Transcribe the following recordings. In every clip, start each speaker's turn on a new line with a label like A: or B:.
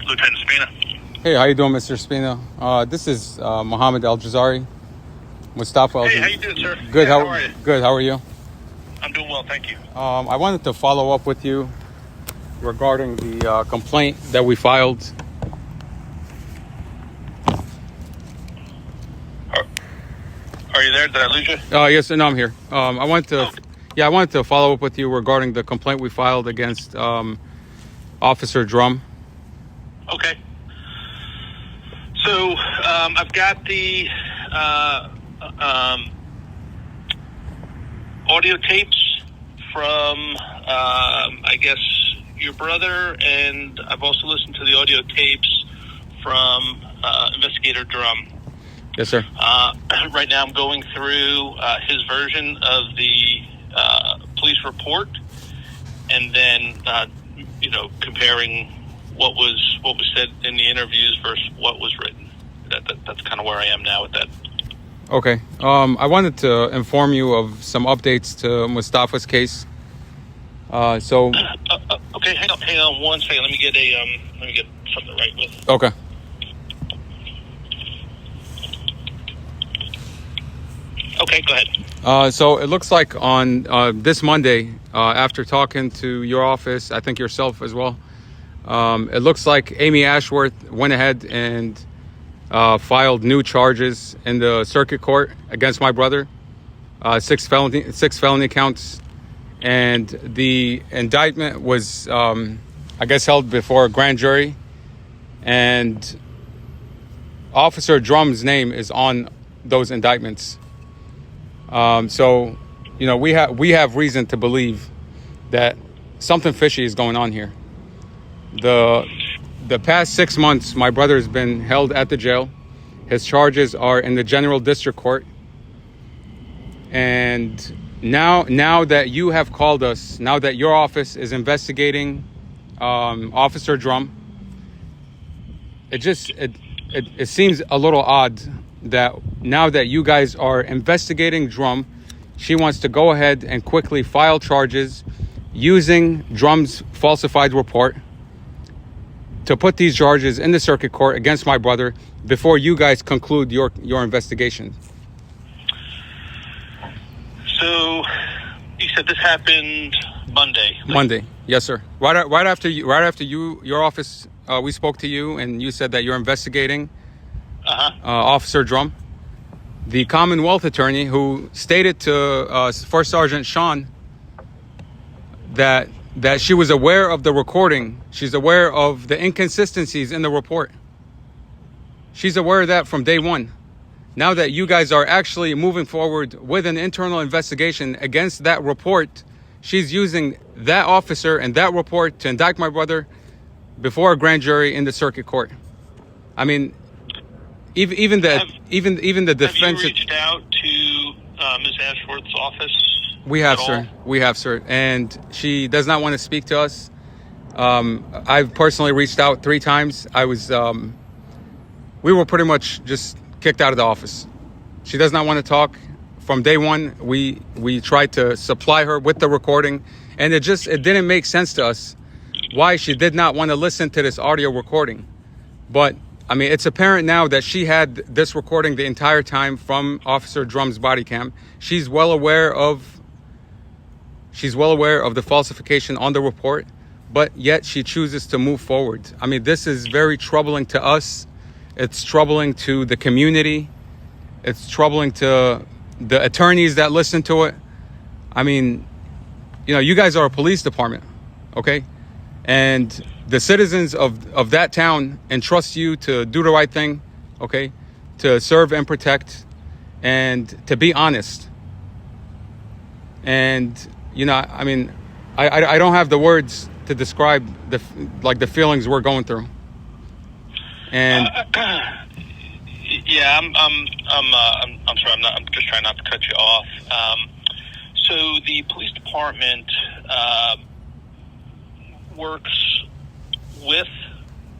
A: Lieutenant Spina.
B: Hey, how you doing, Mr. Spina? This is Mohammed Aljazairi. Mustafa.
A: Hey, how you doing, sir?
B: Good.
A: How are you?
B: Good. How are you?
A: I'm doing well, thank you.
B: I wanted to follow up with you regarding the complaint that we filed.
A: Are you there? Did I lose you?
B: Yes, no, I'm here. I wanted to follow up with you regarding the complaint we filed against Officer Drum.
A: Okay. So I've got the audio tapes from, I guess, your brother, and I've also listened to the audio tapes from Investigator Drum.
B: Yes, sir.
A: Right now I'm going through his version of the police report, and then, comparing what was said in the interviews versus what was written. That's kind of where I am now with that.
B: Okay. I wanted to inform you of some updates to Mustafa's case.
A: Okay, hang on 1 second. Let me get something right with.
B: Okay.
A: Okay, go ahead.
B: So it looks like on this Monday, after talking to your office, I think yourself as well, it looks like Amy Ashworth went ahead and filed new charges in the circuit court against my brother, 6 felony counts, and the indictment was, I guess, held before a grand jury, and Officer Drum's name is on those indictments. So, we have reason to believe that something fishy is going on here. The past 6 months, my brother has been held at the jail. His charges are in the General District Court. And now that you have called us, now that your office is investigating Officer Drum, it seems a little odd that now that you guys are investigating Drum, she wants to go ahead and quickly file charges using Drum's falsified report to put these charges in the circuit court against my brother before you guys conclude your investigation.
A: So you said this happened Monday.
B: Monday, yes, sir. Right after your office, we spoke to you, and you said that you're investigating Officer Drum. The Commonwealth attorney who stated to First Sergeant Sean that she was aware of the recording. She's aware of the inconsistencies in the report. She's aware of that from day one. Now that you guys are actually moving forward with an internal investigation against that report, she's using that officer and that report to indict my brother before a grand jury in the circuit court. I mean, even the defense.
A: Have you reached out to Ms. Ashworth's office?
B: We have, sir. We have, sir. And she does not want to speak to us. I've personally reached out 3 times. We were pretty much just kicked out of the office. She does not want to talk. From day one, we tried to supply her with the recording, and it didn't make sense to us why she did not want to listen to this audio recording. But I mean, it's apparent now that she had this recording the entire time from Officer Drum's body cam. She's well aware of the falsification on the report, but yet she chooses to move forward. I mean, this is very troubling to us. It's troubling to the community. It's troubling to the attorneys that listen to it. I mean, you guys are a police department, okay? And the citizens of that town entrust you to do the right thing, okay? To serve and protect and to be honest. And, I mean, I don't have the words to describe the feelings we're going through. And
A: yeah, I'm sorry. I'm just trying not to cut you off. So the police department works with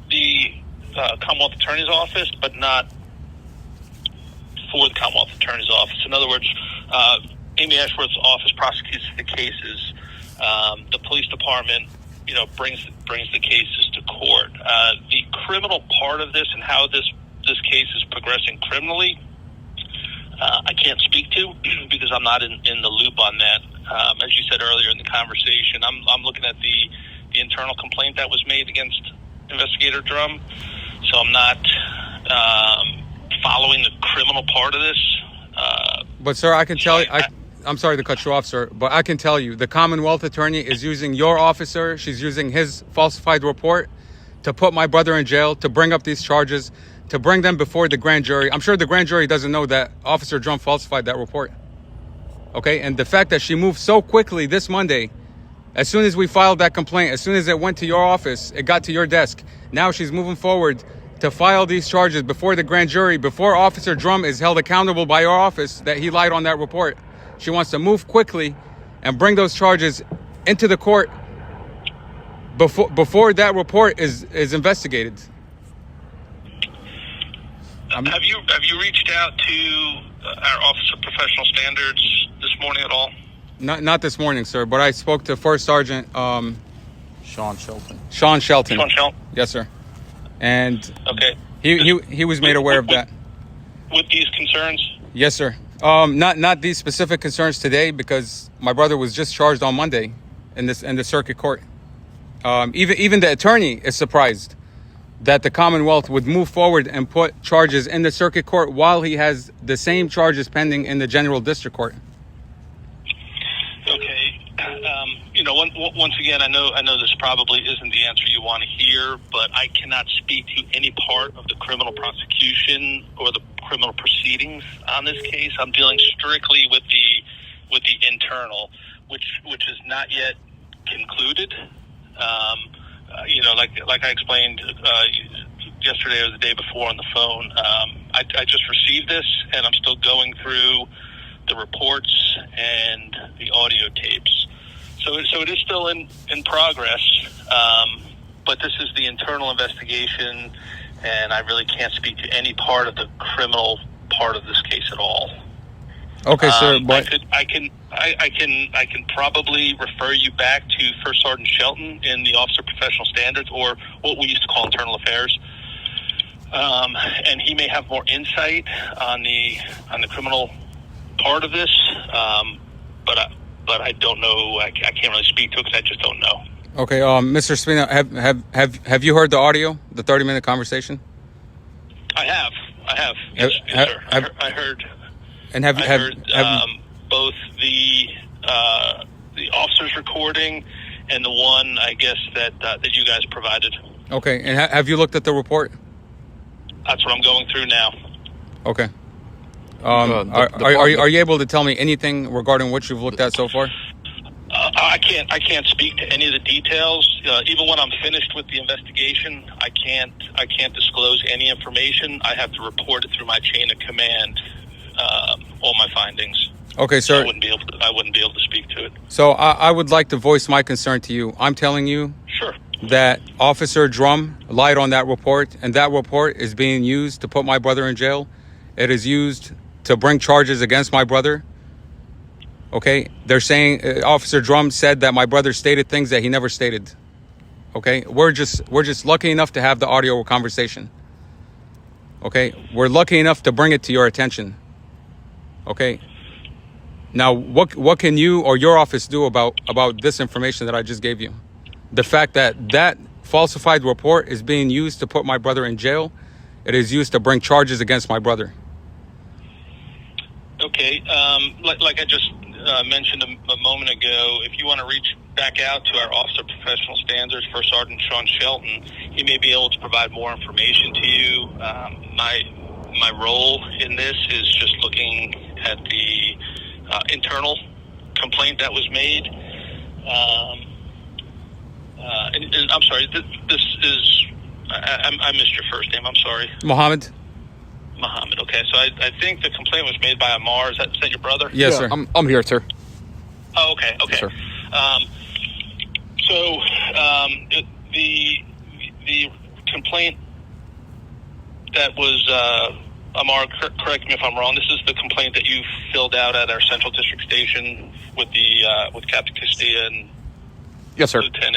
A: the Commonwealth Attorney's Office, but not for the Commonwealth Attorney's Office. In other words, Amy Ashworth's office prosecutes the cases. The police department brings the cases to court. The criminal part of this and how this case is progressing criminally, I can't speak to because I'm not in the loop on that. As you said earlier in the conversation, I'm looking at the internal complaint that was made against Investigator Drum, so I'm not following the criminal part of this.
B: But sir, I can tell you, I'm sorry to cut you off, sir, but I can tell you the Commonwealth attorney is using your officer. She's using his falsified report to put my brother in jail, to bring up these charges, to bring them before the grand jury. I'm sure the grand jury doesn't know that Officer Drum falsified that report. Okay, and the fact that she moved so quickly this Monday, as soon as we filed that complaint, as soon as it went to your office, it got to your desk. Now she's moving forward to file these charges before the grand jury, before Officer Drum is held accountable by your office that he lied on that report. She wants to move quickly and bring those charges into the court before that report is investigated.
A: Have you reached out to our Office of Professional Standards this morning at all?
B: Not this morning, sir, but I spoke to First Sergeant
C: Sean Shelton.
B: Sean Shelton.
A: Sean Shelton?
B: Yes, sir. And
A: okay,
B: he was made aware of that.
A: With these concerns?
B: Yes, sir. Not these specific concerns today because my brother was just charged on Monday in the circuit court. Even the attorney is surprised that the Commonwealth would move forward and put charges in the circuit court while he has the same charges pending in the general district court.
A: Okay. Once again, I know this probably isn't the answer you want to hear, but I cannot speak to any part of the criminal prosecution or the criminal proceedings on this case. I'm dealing strictly with the internal, which is not yet concluded. Like I explained yesterday or the day before on the phone, I just received this, and I'm still going through the reports and the audio tapes. So it is still in progress, but this is the internal investigation, and I really can't speak to any part of the criminal part of this case at all.
B: Okay, sir. But
A: I can probably refer you back to First Sergeant Shelton in the Office of Professional Standards, or what we used to call Internal Affairs, and he may have more insight on the criminal part of this. But I don't know. I can't really speak to it because I just don't know.
B: Okay, Mr. Spina, have you heard the audio, the 30-minute conversation?
A: I have. Yes, sir. I heard.
B: And have
A: both the officer's recording and the one, I guess, that you guys provided.
B: Okay, and have you looked at the report?
A: That's what I'm going through now.
B: Okay. Are you able to tell me anything regarding what you've looked at so far?
A: I can't speak to any of the details. Even when I'm finished with the investigation, I can't disclose any information. I have to report it through my chain of command, all my findings.
B: Okay, sir.
A: So I wouldn't be able to speak to it.
B: So I would like to voice my concern to you. I'm telling you
A: Sure.
B: that Officer Drum lied on that report, and that report is being used to put my brother in jail. It is used to bring charges against my brother. Okay, they're saying Officer Drum said that my brother stated things that he never stated. Okay, we're just lucky enough to have the audio conversation. Okay, we're lucky enough to bring it to your attention. Okay, now what can you or your office do about this information that I just gave you? The fact that falsified report is being used to put my brother in jail. It is used to bring charges against my brother.
A: Okay, like I just mentioned a moment ago, if you want to reach back out to our Office of Professional Standards, First Sergeant Sean Shelton, he may be able to provide more information to you. My role in this is just looking at the internal complaint that was made. And I'm sorry, this is, I missed your first name, I'm sorry.
B: Mohammed.
A: Okay, so I think the complaint was made by Amar. Is that your brother?
B: Yes, sir.
C: I'm here, sir.
A: Oh, okay.
C: Yes, sir.
A: The complaint that was Amar, correct me if I'm wrong. This is the complaint that you filled out at our Central District Station with Captain Castilla and
C: Yes, sir.
A: Lieutenant